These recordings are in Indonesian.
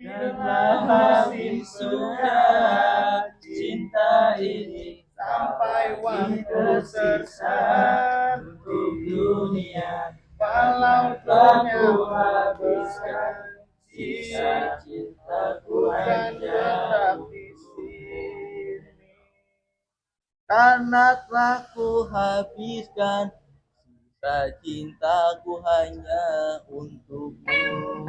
Biarlah habis sudah cinta ini sampai waktu tersisa untuk dunia. Kalau Aku ternyata habiskan sisa cintaku bukan hanya tetap di sini. karena telah ku habiskan sisa cintaku hanya untukmu.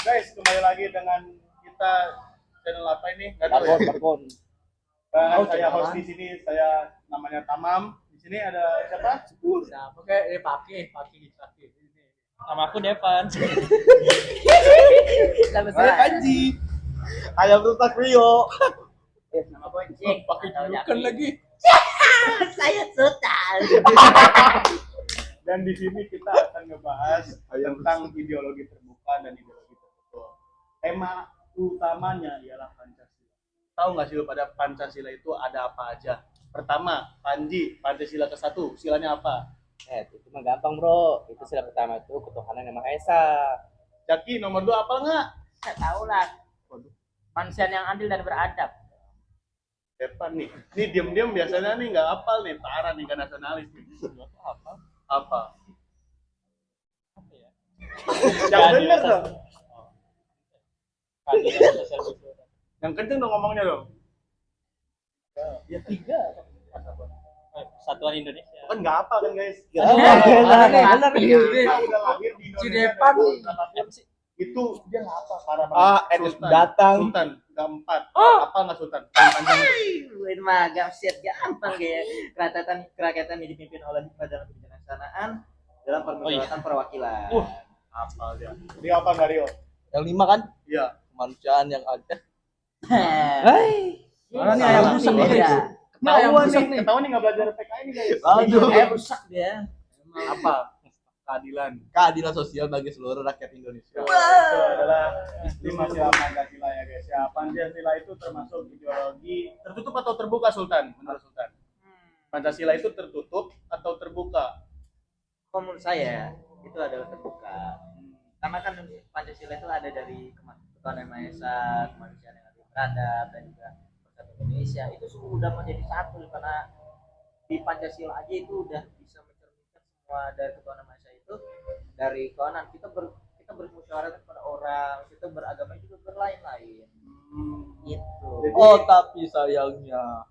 Guys, kembali lagi dengan kita channel apa ini? Nggak tahu ya. Bakon. Dan saya host di sini, saya namanya Tamam. Di sini ada siapa? Siapa kayak Paki. Nama aku Devan. Saya Panji. Ayam rusak Rio. Nama gue Cik. Pakai julukan lagi. Saya Sultan. Dan di sini kita akan ngebahas tentang ideologi terbuka dan ideologi tertutup. Tema utamanya ialah Pancasila. Tahu nggak sih lu pada Pancasila itu ada apa aja? Pertama, Panji, Pancasila ke-1, silanya apa? Itu mah gampang bro. Itu sila pertama itu ketuhanan yang Maha Esa. Jaki, nomor 2 apa nggak? Saya tahu lah. Manusia yang adil dan beradab. Depan nih. Ini diam-diam biasanya nih nggak hafal nih, parah nih, nggak nasionalis nih. Apa? Yang bener dong. Yang kenceng dong ngomongnya dong. Ya 3. Persatuan Indonesia. Kan nggak apa kan guys? Benar. Kita udah lahir di Indonesia. Cidepan. dari tahun berapa? Itu dia nggak apa parah Enes datang. Sultan keempat. Apa nggak Sultan? Paling panjang. Ini mah gampang kayak kerakyatan yang dipimpin oleh Badan Kebijaksanaan dalam permusyawaratan perwakilan. Apa dia? Dia apa nggak Rio? Yang 5 kan? Iya. Kemanusiaan yang ada. Mana nih ayam rusak dia? Ketahuan nih nggak belajar PKI nih guys. Aduh. Ayam rusak dia. Apa? Keadilan. Keadilan sosial bagi seluruh rakyat Indonesia. Itu adalah lima sila Pancasila ya guys. Ya, Pancasila itu termasuk ideologi tertutup atau terbuka Sultan? Menurut Sultan. Pancasila itu tertutup atau terbuka? Kalau menurut saya itu adalah terbuka. Karena kan Pancasila itu ada dari ketuhanan yang Maha Esa, kemanusiaan yang adil beradab dan juga persatuan Indonesia. Itu sudah menjadi satu karena di Pancasila aja itu udah bisa mencerminkan semua dari ketuhanan Maha Esa itu dari kawanan kita bermusyawarah kepada orang, kita beragama juga berlain-lain. Gitu. Jadi, Tapi sayangnya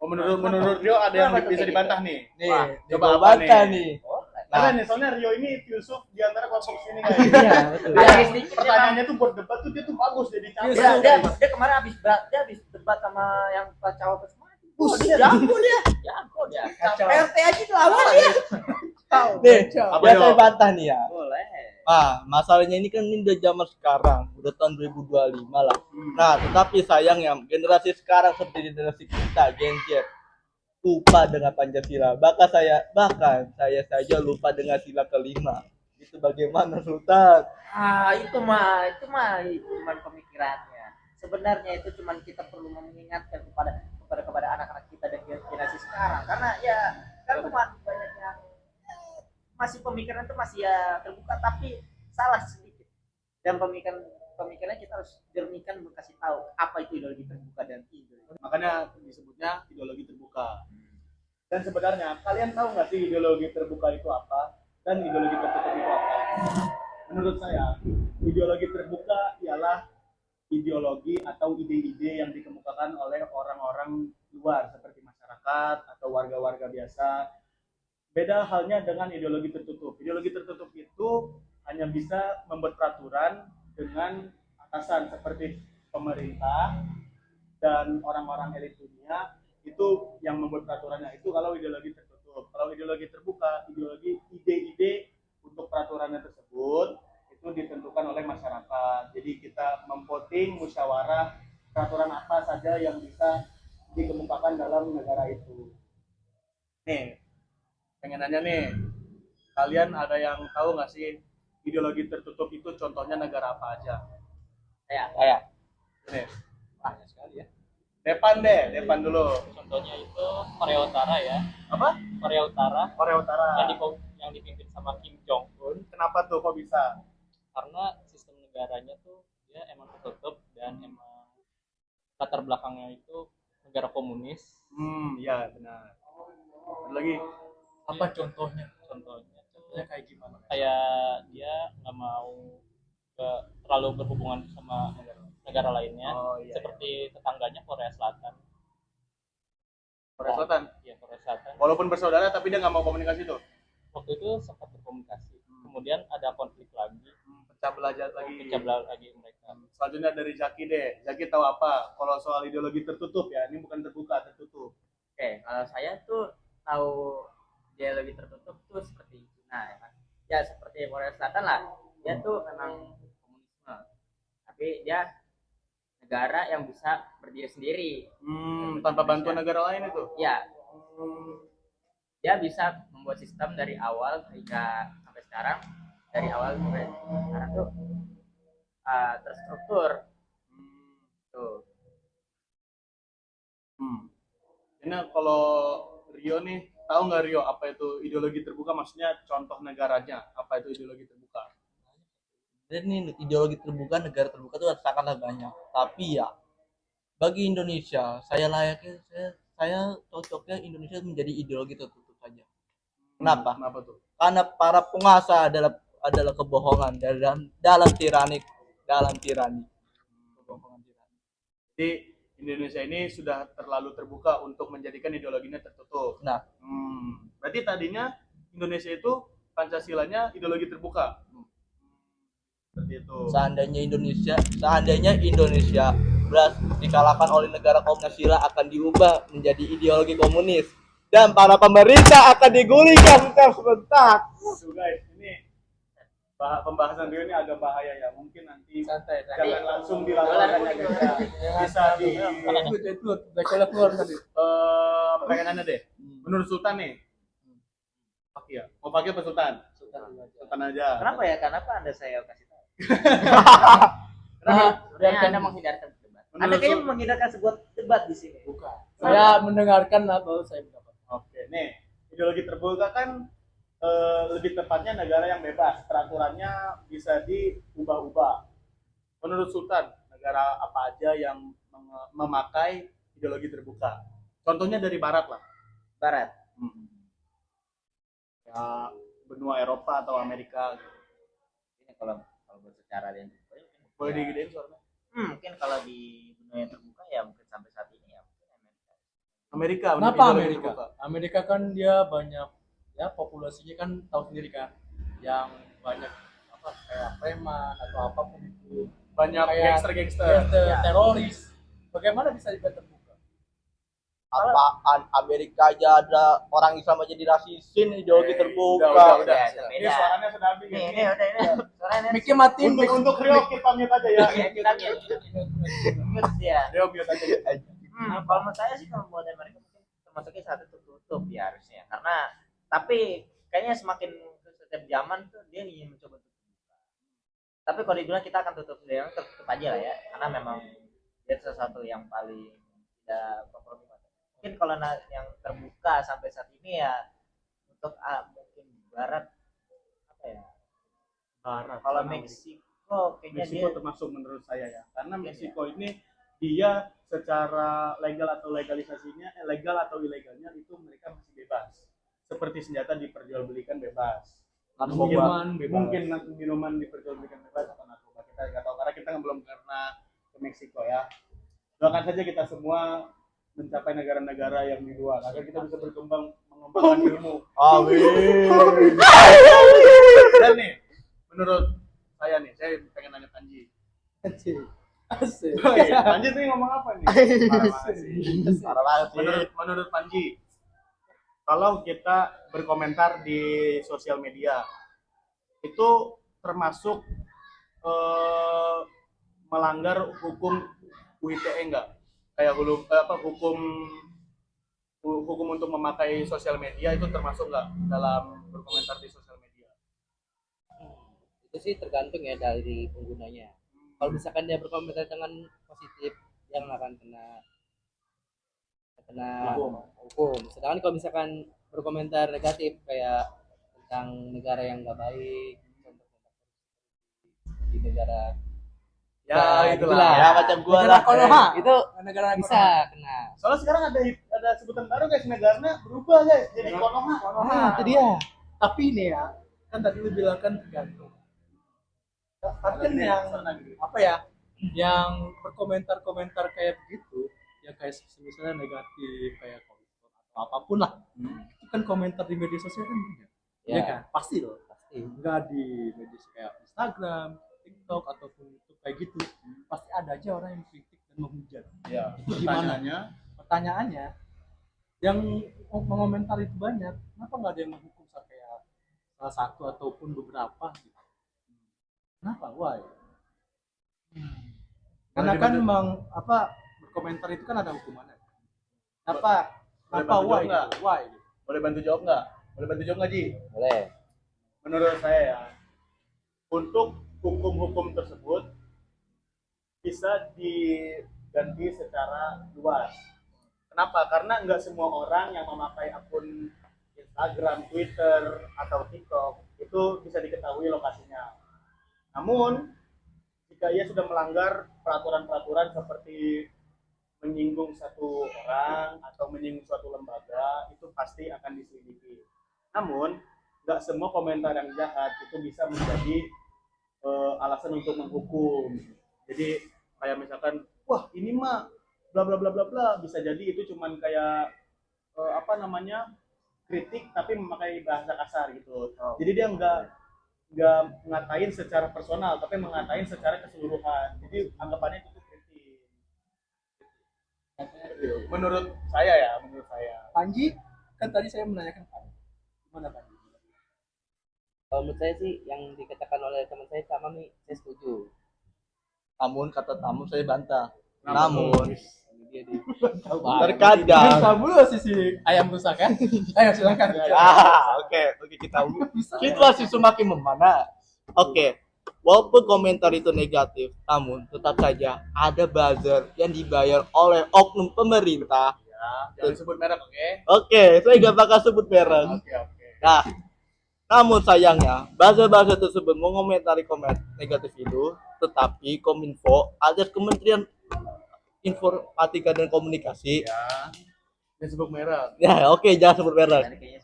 menurut Rio ada yang Kenapa tuh bisa kayak dibantah nih. nih, Wah, coba apa bantah nih. Karena nih soalnya Rio ini filsuf di antara kelompok sini guys. Iya, betul. Ada sedikit Pertanyaannya tuh buat debat tuh dia tuh bagus jadi capek. dia kemarin habis debat sama yang cawapres mati. Jago dia. RT aja lawan dia. Nih, Apa biar yo? saya bantah nih ya. Boleh. Masalahnya ini kan ini udah zaman sekarang, udah tahun 2025 lah. Nah, tetapi sayangnya generasi sekarang seperti generasi kita, Gen Z, lupa dengan Pancasila. Bahkan saya saja lupa dengan sila kelima. Itu bagaimana Sultan? Itu mah cuma pemikirannya. Sebenarnya itu cuma kita perlu mengingatkan kepada anak-anak kita dan generasi sekarang karena ya kan cuma banyak yang masih pemikiran itu masih ya terbuka tapi salah sedikit. Dan pemikirannya kita harus jernihkan kasih tahu apa itu ideologi terbuka dan ideologi. Makanya disebutnya ideologi terbuka. Dan sebenarnya kalian tahu nggak sih ideologi terbuka itu apa dan ideologi tertutup itu apa? Menurut saya, ideologi terbuka ialah ideologi atau ide-ide yang dikemukakan oleh orang-orang luar seperti masyarakat atau warga-warga biasa. Beda halnya dengan ideologi tertutup. Ideologi tertutup itu hanya bisa membuat peraturan dengan atasan seperti pemerintah dan orang-orang elit dunia itu yang membuat peraturannya. Itu kalau ideologi tertutup. Kalau ideologi terbuka, ideologi ide-ide untuk peraturannya tersebut itu ditentukan oleh masyarakat. Jadi kita memvoting musyawarah peraturan apa saja yang bisa dikemukakan dalam negara itu. Nih, pengen nanya nih, kalian ada yang tahu nggak sih ideologi tertutup itu contohnya negara apa aja? Ya. Kayak Nih, Banyak sekali ya. Depan dulu. Contohnya itu Korea Utara ya. Apa? Korea Utara Korea Utara. yang dipimpin sama Kim Jong Un, Kenapa tuh kok bisa? karena sistem negaranya tuh dia emang tertutup dan emang latar belakangnya itu negara komunis. Ya benar. Ada lagi. Apa contohnya? Contohnya kayak gimana? Kayak dia nggak mau terlalu berhubungan sama negara lainnya, Oh, iya, seperti tetangganya Korea Selatan. Korea Selatan. Iya, Korea Selatan. Walaupun bersaudara tapi dia nggak mau komunikasi tuh. Waktu itu sempat berkomunikasi. Kemudian ada konflik lagi, Pecah belah lagi. pecah belah lagi mereka. Selanjutnya dari Zaki deh. Zaki tahu apa? Kalau soal ideologi tertutup ya, ini bukan terbuka, tertutup. Oke, kalau saya tuh tahu ideologi tertutup tuh seperti Cina ya kan. Ya seperti Korea Selatan lah. Dia tuh memang komunisme. Tapi dia negara yang bisa berdiri sendiri. Tanpa bantuan negara lain itu. Ya, dia bisa membuat sistem dari awal hingga sampai sekarang. Dari awal sampai sekarang tuh terstruktur. Tuh. Ini kalau Rio nih, tahu nggak Rio apa itu ideologi terbuka? Maksudnya contoh negaranya, apa itu ideologi terbuka? Dan ini ideologi terbuka, negara terbuka itu sangatlah banyak. Tapi ya bagi Indonesia, saya cocoknya Indonesia menjadi ideologi tertutup saja. Kenapa? Kenapa tuh? Karena para penguasa adalah kebohongan dalam tirani. Kebohongan tirani. Jadi Indonesia ini sudah terlalu terbuka untuk menjadikan ideologinya tertutup. Nah, Berarti tadinya Indonesia itu Pancasilanya ideologi terbuka. Seperti itu. seandainya Indonesia beras dikalahkan oleh negara Pancasila akan diubah menjadi ideologi komunis dan para pemerintah akan digulingkan serentak. So guys, ini pembahasan Rio ini agak bahaya ya. Mungkin nanti Santai. jangan langsung dilaporkan ya guys. Bisa di pertanyaannya deh. Menurut Sultan nih, Fakih ya? Mau pakai apa Sultan? Sultan aja. Kenapa ya? Kenapa Anda saya kasih tahu? Kenapa? Sebenarnya Anda menghindarkan debat. Anda kayaknya menghindarkan sebuah debat di sini. Bukan. Saya mendengarkan lah baru saya mendapat. Oke, nih ideologi terbuka kan lebih tepatnya negara yang bebas, peraturannya bisa diubah-ubah. Menurut Sultan, negara apa aja yang memakai ideologi terbuka? Contohnya dari Barat lah. Barat. Ya, benua Eropa atau Amerika. Ini kalau bersecara dengan Boleh digedein suaranya? mungkin kalau di dunia terbuka ya mungkin sampai saat ini ya mungkin Amerika. Amerika. Kenapa ideologi Amerika? terbuka. Amerika kan dia banyak ya populasinya kan tahu sendiri kan, yang banyak apa kayak preman atau apapun itu, Banyak kayak gangster-gangster. teroris. Bagaimana bisa dibuat terbuka? Apaan Amerika aja ada orang Islam aja dirasisin ideologi terbuka. Udah. Ya, Ini suaranya sudah habis. ini udah ini. Suaranya Mikir matiin Untuk Rio kita mute aja ya. ya kita mute ya. Rio mute aja. Kalau menurut saya sih kalau buat Amerika mungkin termasuknya satu tertutup ya harusnya. Karena tapi kayaknya semakin ke setiap zaman tuh dia ingin mencoba untuk terbuka. Tapi kalau dibilang kita akan tutup dia tertutup aja lah ya. Karena memang dia sesuatu yang paling tidak kompromi. Mungkin kalau yang terbuka sampai saat ini ya untuk mungkin Barat apa ya? Barat. Kalau Meksiko kayaknya Meksiko dia termasuk menurut saya ya, karena Iya, Meksiko ini dia secara legal atau legalisasinya, legal atau ilegalnya itu mereka masih bebas. Seperti senjata diperjualbelikan bebas. Minuman bebas. Mungkin minuman diperjualbelikan bebas atau narkoba, kita nggak tahu karena kita belum pernah ke Meksiko ya. Doakan saja kita semua mencapai negara-negara yang di luar agar kita bisa mengembangkan ilmu. Amin. Dan nih, menurut saya pengen nanya Panji. Asik. Panji tuh ngomong apa nih? Parah banget sih. Menurut Panji, kalau kita berkomentar di sosial media, itu termasuk melanggar hukum UITE enggak? Kayak hukum untuk memakai sosial media itu termasuk nggak dalam berkomentar di sosial media? Itu sih tergantung ya dari penggunanya. Kalau misalkan dia berkomentar dengan positif, dia nggak akan kena kena hukum. Sedangkan kalau misalkan berkomentar negatif kayak tentang negara yang nggak baik, contoh di negara Ya, itulah. Ya macam gua Negara lah. Konoha. itu Negara bisa kena. Soalnya sekarang ada sebutan baru guys, negaranya berubah guys jadi Konoha. Nah, itu dia. Tapi ini ya, kan tadi lu bilang kan tergantung. Tapi kan yang apa ya, yang berkomentar-komentar kayak begitu, ya kayak misalnya negatif kayak komentar atau apapun lah, itu kan komentar di media sosial kan banyak, Ya. ya kan? Pasti loh. Pasti. Enggak di media kayak Instagram, TikTok ataupun YouTube kayak gitu, pasti ada aja orang yang kritik dan menghujat. Ya. Itu gimana? Pertanyaannya, yang mengomentar itu banyak, kenapa nggak ada yang menghukum kayak salah satu ataupun beberapa gitu? Kenapa? Why? Karena kan berkomentar itu kan ada hukumannya. Kenapa? Kenapa? Why? Why? Boleh bantu jawab nggak? Boleh bantu jawab nggak, Ji? Boleh. Menurut saya ya, untuk hukum-hukum tersebut bisa diganti secara luas. Kenapa? Karena nggak semua orang yang memakai akun Instagram, Twitter, atau TikTok itu bisa diketahui lokasinya. Namun, jika ia sudah melanggar peraturan-peraturan seperti menyinggung satu orang atau menyinggung suatu lembaga, itu pasti akan diselidiki. Namun, nggak semua komentar yang jahat itu bisa menjadi alasan untuk menghukum. Jadi kayak misalkan, wah ini mah bla bla bla bla bla, bisa jadi itu cuman kayak kritik tapi memakai bahasa kasar gitu. Jadi dia nggak ngatain secara personal tapi mengatain secara keseluruhan. Jadi anggapannya itu kritik. Menurut saya. Panji, kan tadi saya menanyakan Panji. Gimana Panji? Kalau menurut saya sih yang dikatakan oleh teman saya sama nih, saya setuju. Namun kata tamu saya bantah. Namun, Ini dia di Terkadang. kamu loh sisi ayam rusak kan? Ayo silakan. Oke, kita situasi semakin memana. Oke. Walaupun komentar itu negatif, namun tetap saja ada buzzer yang dibayar oleh oknum pemerintah. Jangan sebut merek, oke? Oke, saya nggak bakal sebut merek. Oke. Nah, namun sayangnya, buzzer-buzzer tersebut mengomentari komen negatif itu, tetapi Kominfo alias Kementerian Informatika dan Komunikasi. Jangan sebut merek. Ya, oke, jangan sebut merek. Merek kayaknya.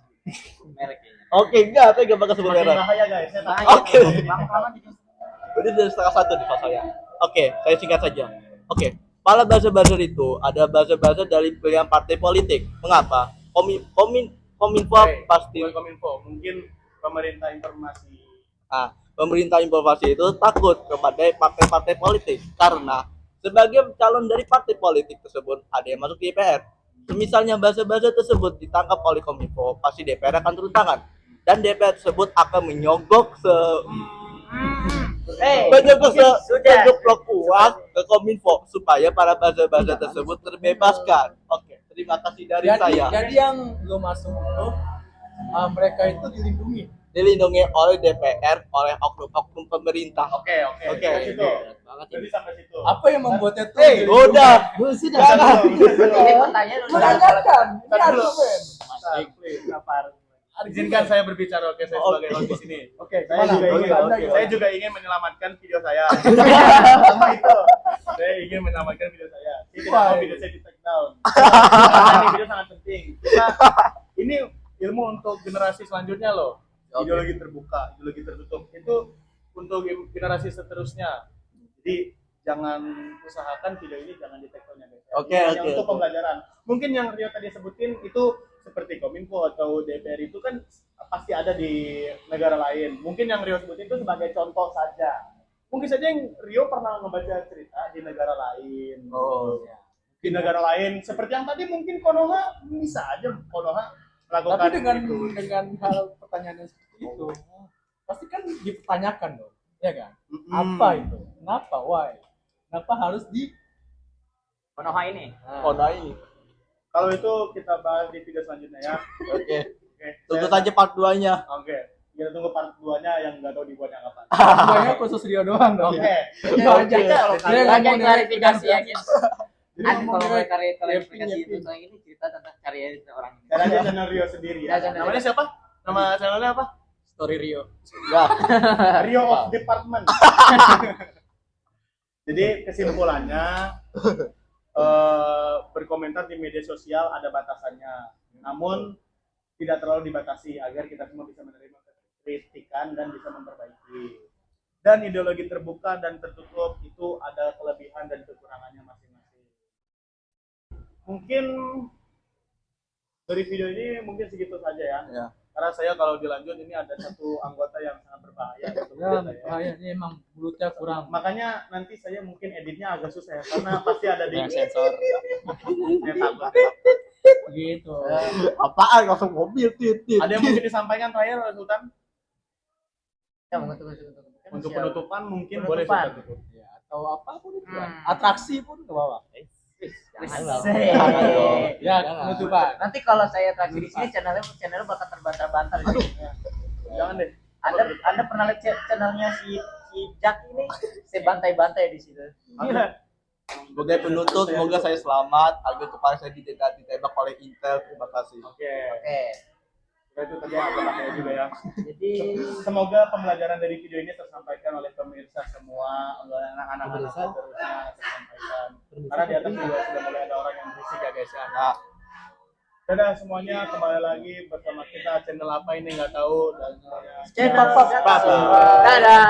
Oke, enggak, saya nggak bakal sebut Makin merek. bahaya guys. Saya takut. Oke. Lama-lama bikin Jadi dari setengah satu di fase saya. Oke, saya singkat saja. Oke, para buzzer-buzzer itu ada buzzer-buzzer dari pilihan partai politik. Mengapa? Kominfo pasti. bukan Kominfo, mungkin pemerintah informasi. Pemerintah informasi itu takut kepada partai-partai politik karena sebagai calon dari partai politik tersebut ada yang masuk di DPR. Misalnya buzzer-buzzer tersebut ditangkap oleh Kominfo, pasti DPR akan turun tangan dan DPR tersebut akan menyogok sejuplok uang ke Kominfo supaya para buzzer-buzzer tersebut terbebaskan. Oke, terima kasih dari saya. Jadi yang belum masuk itu mereka itu Dilindungi oleh DPR, oleh oknum-oknum pemerintah. Oke. Sampai situ. banget Jadi ini. sampai situ. Apa yang membuatnya tuh? Udah. Jangan. Ini pertanyaan udah Menanyakan. Ini Tahan dulu. argumen. Izinkan saya berbicara, oke, saya sebagai host di sini. Oke, Saya juga ingin menyelamatkan video saya. Sama itu. Saya ingin menyelamatkan video saya. Saya tidak mau video saya di take down. Ini video sangat penting. Ini ilmu untuk generasi selanjutnya loh. Ideologi terbuka, ideologi tertutup itu untuk generasi seterusnya. Jadi jangan usahakan video ini jangan di take down ya guys. Oke. Untuk pembelajaran. Mungkin yang Rio tadi sebutin itu seperti Kominfo atau DPR itu kan pasti ada di negara lain. Mungkin yang Rio sebutin itu sebagai contoh saja. Mungkin saja yang Rio pernah membaca cerita di negara lain. Di negara lain seperti yang tadi mungkin Konoha bisa aja Konoha melakukan. Tapi dengan hal pertanyaan yang seperti itu pasti kan dipertanyakan dong, ya kan? Apa itu? Kenapa? Why? Kenapa harus di Konoha ini. ini. Kalau itu kita bahas di video selanjutnya ya. Oke. Tunggu saja part 2-nya. Oke. Kita tunggu part 2-nya yang nggak tahu dibuatnya kapan. Semuanya khusus Rio doang dong. Oke. Itu aja. Kalau Dia kalian ngomong klarifikasi ya, dari- Ada kalau mau klarifikasi itu soal ini karya orang ini. Dan ada channel Rio sendiri ya. Ya, channel Namanya siapa? Nama channelnya apa? Story Rio. Enggak. Rio of Department. Jadi kesimpulannya berkomentar di media sosial ada batasannya. Namun tidak terlalu dibatasi agar kita semua bisa menerima kritikan dan bisa memperbaiki. Dan ideologi terbuka dan tertutup itu ada kelebihan dan kekurangannya masing-masing. Mungkin dari video ini mungkin segitu saja ya. Ya. Karena saya kalau dilanjut ini ada satu anggota yang sangat berbahaya untuk Ya, kita ya. bahaya ini emang mulutnya kurang. Makanya nanti saya mungkin editnya agak susah ya karena pasti ada di Yang sensor. Saya takut. Gitu. Apaan langsung mobil titit. Ada yang mungkin disampaikan terakhir oleh Sultan? Ya, untuk Untuk penutupan mungkin Penutupan. boleh Sultan tutup. Ya, atau apapun itu. Atraksi pun ke bawah. Jangan dong. Ya, Jangan. penutupan. Nanti kalau saya atraksi di sini channelnya bakal terbantar-bantar gitu. Jangan deh. Anda pernah lihat channelnya si Jack ini? Saya bantai-bantai di situ. Sebagai penutup, semoga saya selamat agar kepala saya tidak ditembak oleh Intel. Terima kasih. Oke. Oke. Itu tadi agak bahaya juga ya. Jadi Semoga pembelajaran dari video ini tersampaikan oleh pemirsa semua, oleh anak-anak Pemirsa? seterusnya tersampaikan. Karena di atas juga sudah mulai ada orang yang berisik ya guys ya. Nah, Dadah semuanya, kembali lagi bersama kita channel apa ini nggak tahu dan semuanya. channel Pop. Bye-bye. Dadah.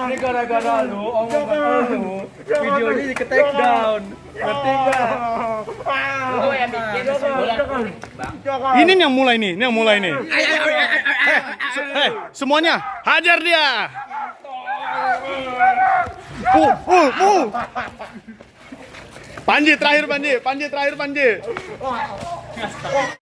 Ini gara-gara lu, omongan lu, videonya di take down. Ngerti nggak? Lu yang bikin Ini yang mulai nih, semuanya hajar dia. Panji terakhir Panji.